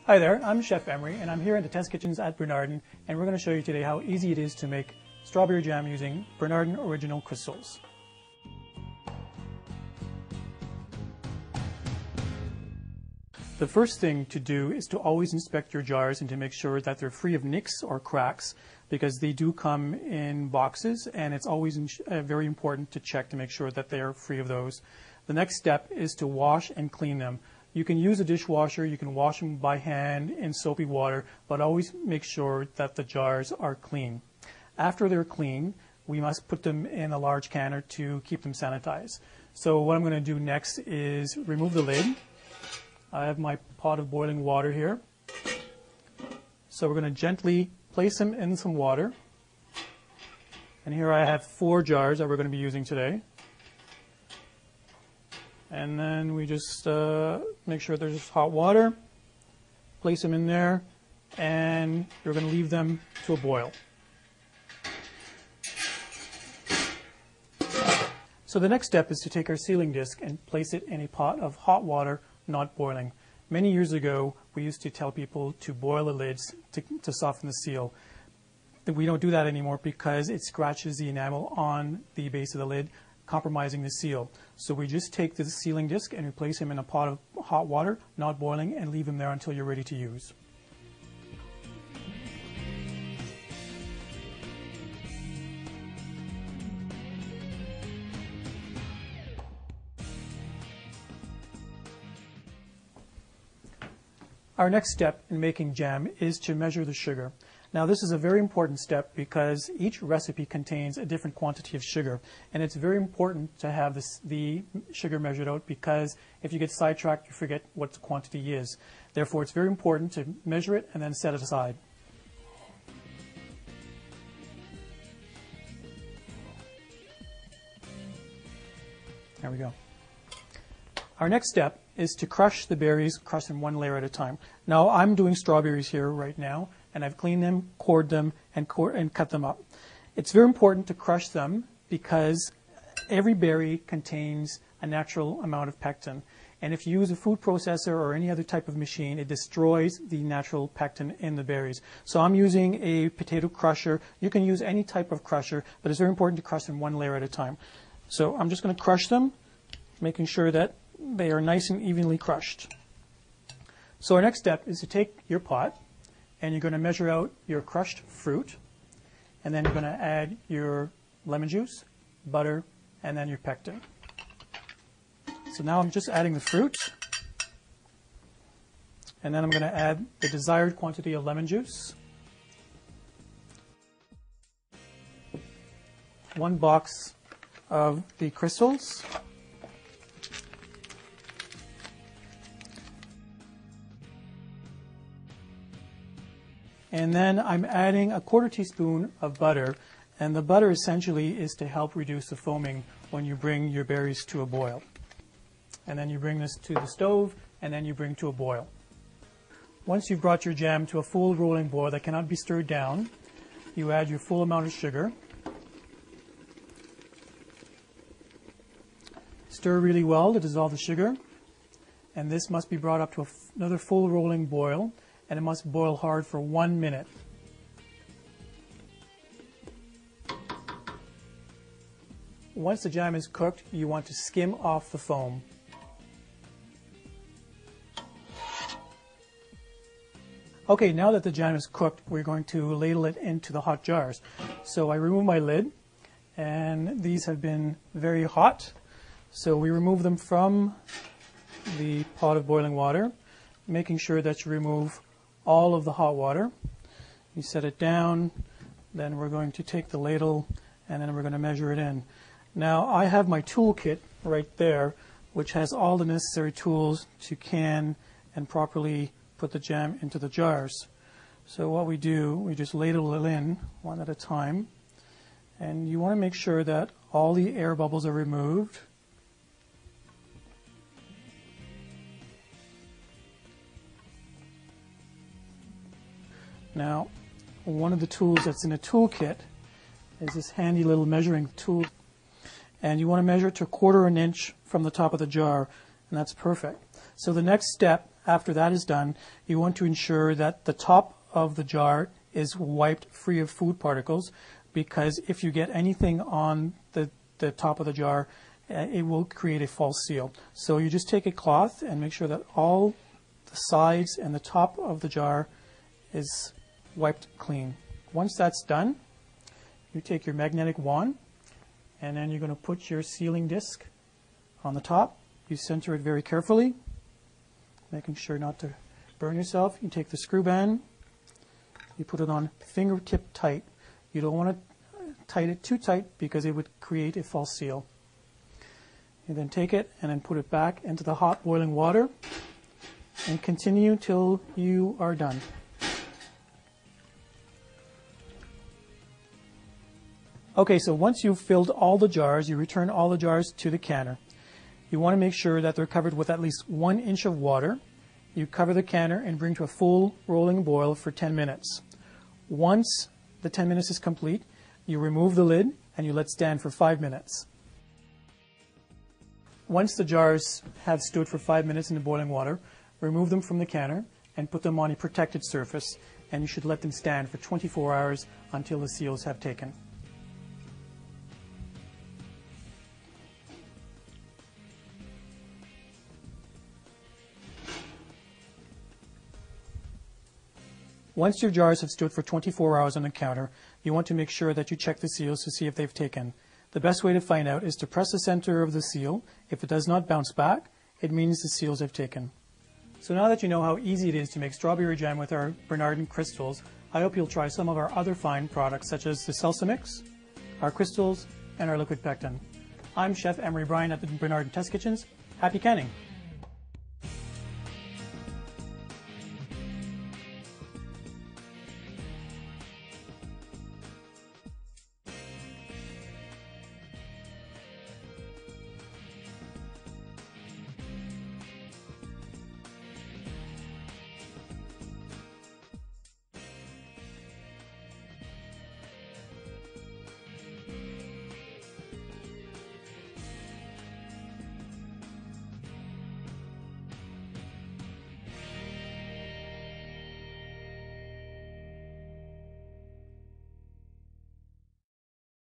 Hi there, I'm Chef Emery and I'm here in the test kitchens at Bernardin, and we're going to show you today how easy it is to make strawberry jam using Bernardin original crystals. The first thing to do is to always inspect your jars and to make sure that they're free of nicks or cracks, because they do come in boxes and it's always very important to check to make sure that they are free of those. The next step is to wash and clean them. You can use a dishwasher, you can wash them by hand in soapy water, but always make sure that the jars are clean. After they're clean, we must put them in a large canner to keep them sanitized. So what I'm going to do next is remove the lid. I have my pot of boiling water here. So we're going to gently place them in some water. And here I have 4 jars that we're going to be using today. And then we just make sure there's hot water, place them in there, and you're going to leave them to a boil. So the next step is to take our sealing disc and place it in a pot of hot water, not boiling. Many years ago, we used to tell people to boil the lids to soften the seal. We don't do that anymore because it scratches the enamel on the base of the lid, compromising the seal. So we just take the sealing disc and we place him in a pot of hot water, not boiling, and leave him there until you're ready to use. Our next step in making jam is to measure the sugar. Now this is a very important step because each recipe contains a different quantity of sugar, and it's very important to have the sugar measured out, because if you get sidetracked you forget what the quantity is. Therefore it's very important to measure it and then set it aside. There we go. Our next step is to crush the berries, crush them one layer at a time. Now I'm doing strawberries here right now, and I've cleaned them, cored them, and cut them up. It's very important to crush them because every berry contains a natural amount of pectin. And if you use a food processor or any other type of machine, it destroys the natural pectin in the berries. So I'm using a potato crusher. You can use any type of crusher, but it's very important to crush them one layer at a time. So I'm just going to crush them, making sure that they are nice and evenly crushed. So our next step is to take your pot, and you're going to measure out your crushed fruit, and then you're going to add your lemon juice, butter, and then your pectin. So now I'm just adding the fruit, and then I'm going to add the desired quantity of lemon juice, 1 box of the crystals, and then I'm adding a 1/4 teaspoon of butter, and the butter essentially is to help reduce the foaming when you bring your berries to a boil. And then you bring this to the stove, and then you bring to a boil. Once you've brought your jam to a full rolling boil that cannot be stirred down, you add your full amount of sugar. Stir really well to dissolve the sugar, and this must be brought up to another full rolling boil, and it must boil hard for 1 minute. Once the jam is cooked, you want to skim off the foam. Okay, now that the jam is cooked, we're going to ladle it into the hot jars. So I remove my lid, and these have been very hot. So we remove them from the pot of boiling water, making sure that you remove all of the hot water. You set it down, then we're going to take the ladle and then we're going to measure it in. Now I have my toolkit right there, which has all the necessary tools to can and properly put the jam into the jars. So what we do, we just ladle it in one at a time, and you want to make sure that all the air bubbles are removed. Now, one of the tools that's in a toolkit is this handy little measuring tool, and you want to measure it to 1/4 inch from the top of the jar, and that's perfect. So the next step after that is done, you want to ensure that the top of the jar is wiped free of food particles, because if you get anything on the top of the jar, it will create a false seal. So you just take a cloth and make sure that all the sides and the top of the jar is wiped clean. Once that's done, you take your magnetic wand and then you're going to put your sealing disc on the top. You center it very carefully, making sure not to burn yourself. You take the screw band, you put it on fingertip tight. You don't want to tighten it too tight because it would create a false seal. You then take it and then put it back into the hot boiling water and continue till you are done. Okay, so once you've filled all the jars, you return all the jars to the canner. You want to make sure that they're covered with at least 1 inch of water. You cover the canner and bring to a full rolling boil for 10 minutes. Once the 10 minutes is complete, you remove the lid and you let stand for 5 minutes. Once the jars have stood for 5 minutes in the boiling water, remove them from the canner and put them on a protected surface, and you should let them stand for 24 hours until the seals have taken. Once your jars have stood for 24 hours on the counter, you want to make sure that you check the seals to see if they've taken. The best way to find out is to press the center of the seal. If it does not bounce back, it means the seals have taken. So now that you know how easy it is to make strawberry jam with our Bernardin crystals, I hope you'll try some of our other fine products such as the salsa mix, our crystals, and our liquid pectin. I'm Chef Emery Bryan at the Bernardin Test Kitchens. Happy canning!